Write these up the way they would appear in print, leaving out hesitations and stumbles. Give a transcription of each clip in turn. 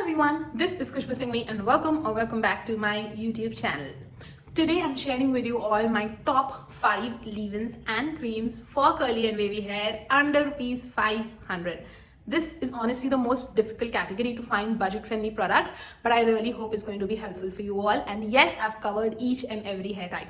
everyone, this is Kushbu Singhvi and welcome back to my YouTube channel. Today I'm sharing with you all my top 5 leave-ins and creams for curly and wavy hair under rupees 500. This is honestly the most difficult category to find budget-friendly products, but I really hope it's going to be helpful for you all. And yes, I've covered each and every hair type.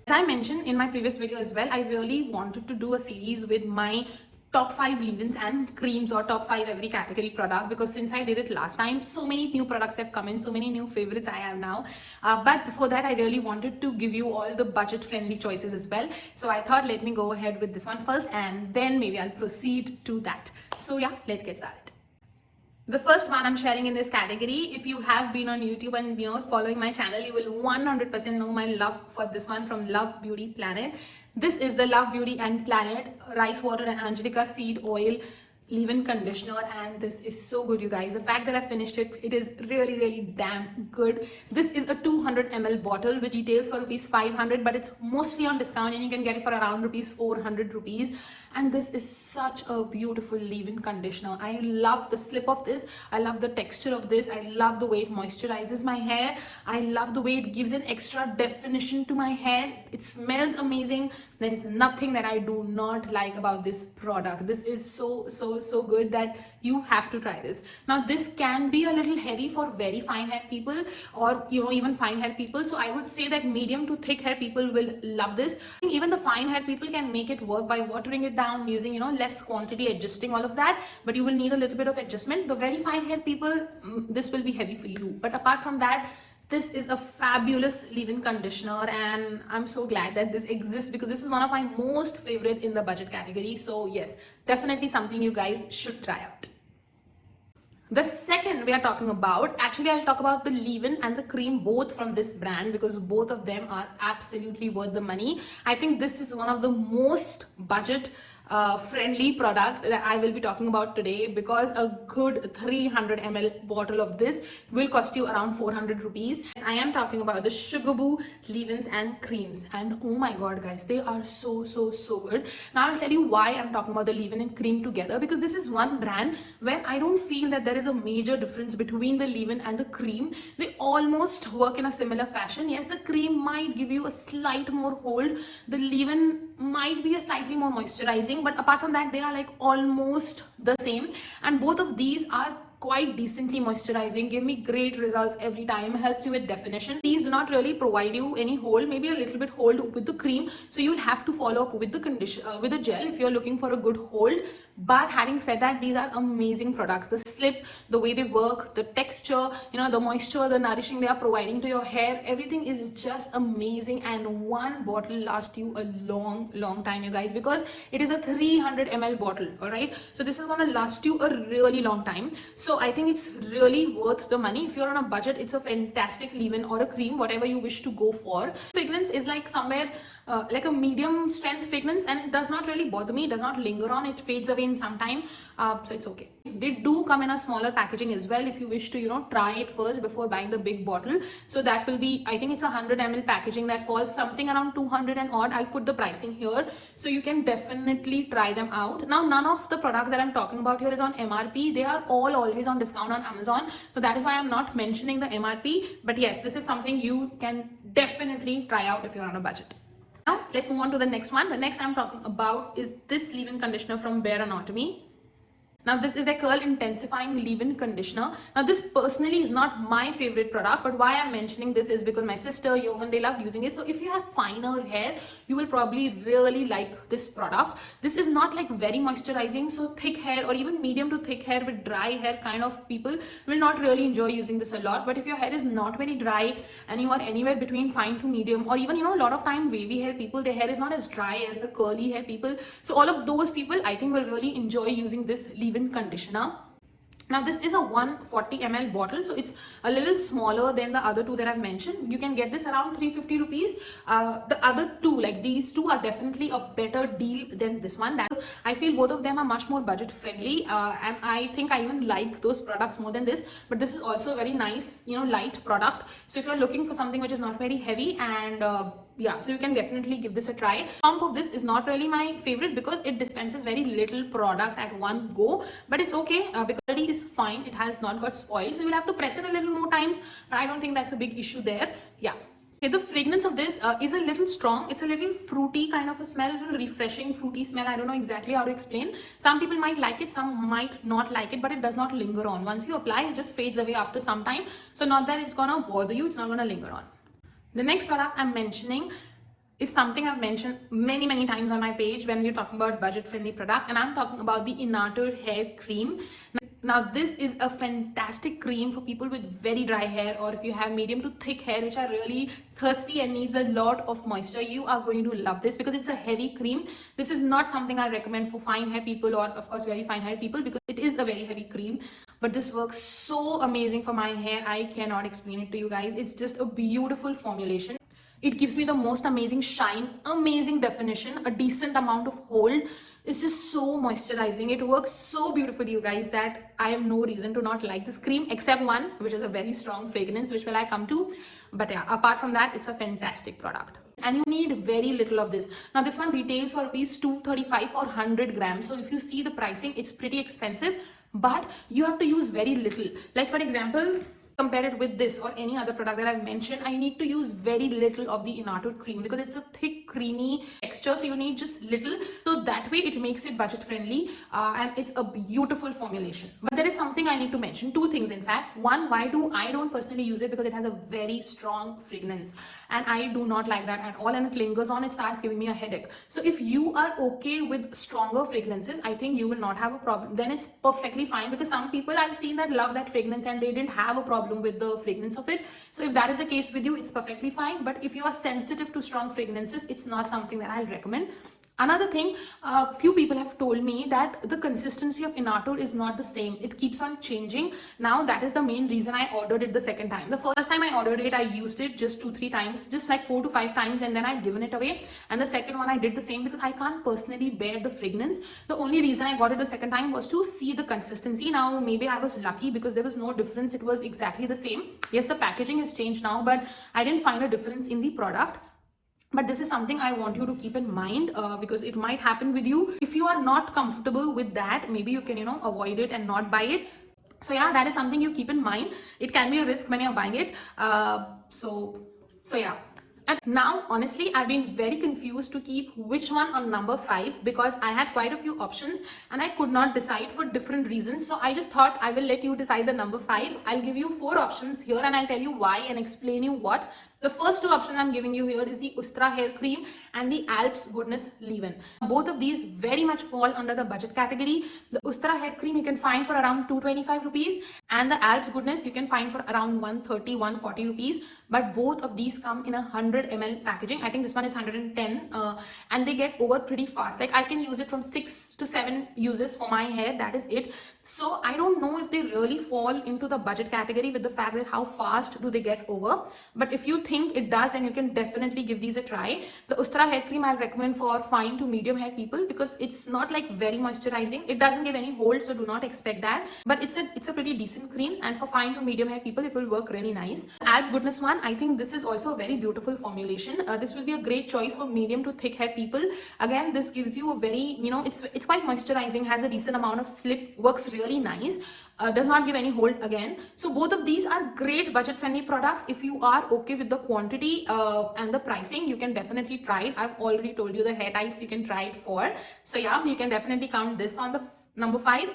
As I mentioned in my previous video as well, I really wanted to do a series with my top 5 leave-ins and creams or top 5 every category product, because since I did it last time, so many new products have come in, so many new favorites I have now. But before that, I really wanted to give you all the budget-friendly choices as well. So I thought, let me go ahead with this one first and then maybe I'll proceed to that. So yeah, let's get started. The first one I'm sharing in this category, if you have been on YouTube and you're following my channel, you will 100% know my love for this one from Love Beauty Planet. This is the Love Beauty and Planet Rice Water and Angelica Seed Oil leave-in conditioner, and this is so good, you guys. The fact that I finished it, it is really damn good. This is a 200 ml bottle which retails for rupees 500, but it's mostly on discount and you can get it for around rupees 400 rupees. And this is such a beautiful leave-in conditioner. I love the slip of this. I love the texture of this. I love the way it moisturizes my hair. I love the way it gives an extra definition to my hair. It smells amazing. There is nothing that I do not like about this product. This is so good that you have to try this. Now this can be a little heavy for very fine hair people, or even fine hair people. So I would say that medium to thick hair people will love this. Even the fine hair people can make it work by watering it down, using less quantity, adjusting all of that, but you will need a little bit of adjustment. The very fine hair people, this will be heavy for you. But apart from that, this is a fabulous leave-in conditioner, and I'm so glad that this exists because this is one of my most favorite in the budget category. So yes, definitely something you guys should try out. The second we are talking about, actually I'll talk about the leave-in and the cream both from this brand because both of them are absolutely worth the money. I think this is one of the most budget friendly product that I will be talking about today, because a good 300 ml bottle of this will cost you around 400 rupees. I am talking about the Sugarboo leave-ins and creams, and oh my god guys, they are so good. Now I'll tell you why I'm talking about the leave-in and cream together, because this is one brand where I don't feel that there is a major difference between the leave-in and the cream. They almost work in a similar fashion. Yes, the cream might give you a slight more hold, the leave-in might be a slightly more moisturizing, but apart from that they are like almost the same, and both of these are quite decently moisturizing, give me great results every time, helps you with definition. These do not really provide you any hold, maybe a little bit hold with the cream, so you will have to follow up with the conditioner with the gel if you're looking for a good hold. But having said that, these are amazing products. The slip, the way they work, the texture, the moisture, the nourishing they are providing to your hair, everything is just amazing. And one bottle lasts you a long time, you guys, because it is a 300 ml bottle. All right, so this is gonna last you a really long time. So I think it's really worth the money. If you're on a budget, it's a fantastic leave-in or a cream, whatever you wish to go for. Fragrance is like somewhere like a medium strength fragrance, and it does not really bother me. It does not linger on. It fades away in some time, so it's okay. They do come in a smaller packaging as well if you wish to try it first before buying the big bottle. So that will be, I think it's a 100 ml packaging that falls something around 200 and odd. I'll put the pricing here so you can definitely try them out. Now none of the products that I'm talking about here is on MRP. They are all always on discount on Amazon, so that is why I'm not mentioning the MRP. But yes, this is something you can definitely try out if you're on a budget. Now let's move on to the next one. The next I'm talking about is this leave-in conditioner from Bare Anatomy. Now this is a curl intensifying leave-in conditioner. Now this personally is not my favorite product, but why I'm mentioning this is because my sister Johan, they loved using it. So if you have finer hair, you will probably really like this product. This is not like very moisturizing, so thick hair or even medium to thick hair with dry hair kind of people will not really enjoy using this a lot. But if your hair is not very dry and you are anywhere between fine to medium, or even a lot of time wavy hair people, their hair is not as dry as the curly hair people, so all of those people I think will really enjoy using this leave-in conditioner. Now this is a 140 ml bottle, so it's a little smaller than the other two that I've mentioned. You can get this around 350 rupees. The other two, like these two, are definitely a better deal than this one. That's I feel both of them are much more budget friendly, and I think I even like those products more than this. But this is also a very nice, light product. So if you're looking for something which is not very heavy, and yeah, so you can definitely give this a try. Pump of this is not really my favorite because it dispenses very little product at one go, but it's okay because quality is fine. It has not got spoiled, so you'll have to press it a little more times, but I don't think that's a big issue there. Yeah. Okay, the fragrance of this is a little strong. It's a little fruity kind of a smell, a little refreshing fruity smell. I don't know exactly how to explain. Some people might like it, some might not like it, but it does not linger on. Once you apply, it just fades away after some time. So not that it's gonna bother you, it's not gonna linger on. The next product I'm mentioning is something I've mentioned many times on my page when we're talking about budget friendly product, and I'm talking about the Inatur hair cream. Now this is a fantastic cream for people with very dry hair, or if you have medium to thick hair which are really thirsty and needs a lot of moisture. You are going to love this because it's a heavy cream. This is not something I recommend for fine hair people, or of course very fine hair people, because it is a very heavy cream. But this works so amazing for my hair. I cannot explain it to you guys. It's just a beautiful formulation. It gives me the most amazing shine, amazing definition, a decent amount of hold. It's just so moisturizing. It works so beautifully, you guys, that I have no reason to not like this cream, except one, which is a very strong fragrance, which will I come to. But yeah, apart from that, it's a fantastic product. And you need very little of this. Now this one retails for rupees 235 for 100 grams. So if you see the pricing, it's pretty expensive, but you have to use very little. Like for example, compare it with this or any other product that I've mentioned, I need to use very little of the Inatur cream because it's a thick, creamy texture. So you need just little. So that way it makes it budget friendly, and it's a beautiful formulation. But there is something I need to mention, two things in fact. One, why do I don't personally use it? Because it has a very strong fragrance, and I do not like that at all, and it lingers on. It starts giving me a headache. So if you are okay with stronger fragrances, I think you will not have a problem. Then it's perfectly fine, because some people I've seen that love that fragrance and they didn't have a problem with the fragrance of it. So if that is the case with you, it's perfectly fine. But if you are sensitive to strong fragrances, it's not something that I'll recommend. Another thing, few people have told me that the consistency of Inatur is not the same. It keeps on changing. Now that is the main reason I ordered it the second time. The first time I ordered it, I used it just 2-3 times, just like 4 to 5 times, and then I've given it away. And the second one I did the same because I can't personally bear the fragrance. The only reason I got it the second time was to see the consistency. Now maybe I was lucky because there was no difference. It was exactly the same. Yes, the packaging has changed now, but I didn't find a difference in the product. But this is something I want you to keep in mind, because it might happen with you. If you are not comfortable with that, maybe you can, avoid it and not buy it. So yeah, that is something you keep in mind. It can be a risk when you're buying it. So yeah. And now, honestly, I've been very confused to keep which one on number 5, because I had quite a few options and I could not decide for different reasons. So I just thought I will let you decide the number 5. I'll give you 4 options here and I'll tell you why and explain you what. The first 2 options I'm giving you here is the Ustra hair cream and the Alps Goodness leave-in. Both of these very much fall under the budget category. The Ustra hair cream you can find for around 225 rupees, and the Alps Goodness you can find for around 130-140 rupees. But both of these come in a 100 ml packaging. I think this one is 110, and they get over pretty fast. Like I can use it from 6 to 7 uses for my hair. That is it. So I don't know if they really fall into the budget category with the fact that how fast do they get over. But if you think it does, then you can definitely give these a try. The Ustra hair cream I recommend for fine to medium hair people because it's not like very moisturizing. It doesn't give any hold, so do not expect that. But it's a pretty decent cream, and for fine to medium hair people, it will work really nice. Alp Goodness one, I think this is also a very beautiful formulation. This will be a great choice for medium to thick hair people. Again, this gives you a very, it's quite moisturizing, has a decent amount of slip, works really nice, does not give any hold again. So both of these are great budget friendly products. If you are okay with the quantity and the pricing, you can definitely try it. I've already told you the hair types you can try it for. So yeah, you can definitely count this on the number 5.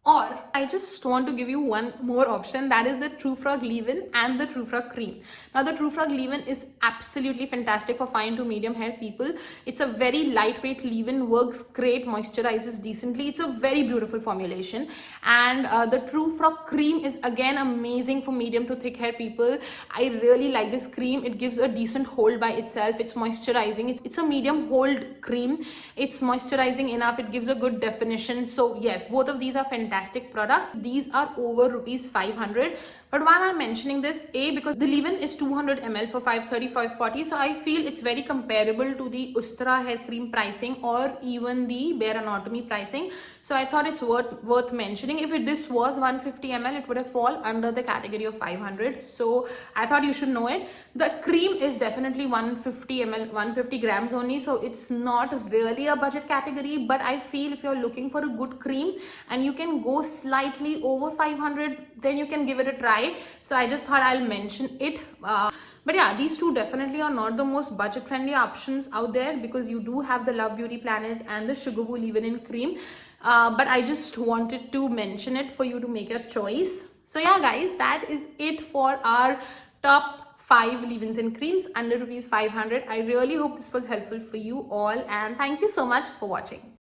Or I just want to give you one more option, that is the True Frog leave-in and the True Frog cream. Now the True Frog leave-in is absolutely fantastic for fine to medium hair people. It's a very lightweight leave-in, works great, moisturizes decently. It's a very beautiful formulation. And the True Frog cream is again amazing for medium to thick hair people. I really like this cream. It gives a decent hold by itself. It's moisturizing. It's a medium hold cream. It's moisturizing enough. It gives a good definition. So yes, both of these are fantastic products. These are over rupees 500, But why am I mentioning this? A, because the leave-in is 200 ml for 530, 540. So I feel it's very comparable to the Ustra hair cream pricing or even the Bare Anatomy pricing. So I thought it's worth mentioning. If this was 150 ml, it would have fall under the category of 500. So I thought you should know it. The cream is definitely 150 ml, 150 grams only. So it's not really a budget category. But I feel if you're looking for a good cream and you can go slightly over 500, then you can give it a try. So I just thought I'll mention it. But yeah, these two definitely are not the most budget friendly options out there, because you do have the Love Beauty Planet and the Sugar Boo leave-in cream. But I just wanted to mention it for you to make your choice. So yeah guys, that is it for our top 5 leave-ins and creams under rupees 500. I really hope this was helpful for you all, and thank you so much for watching.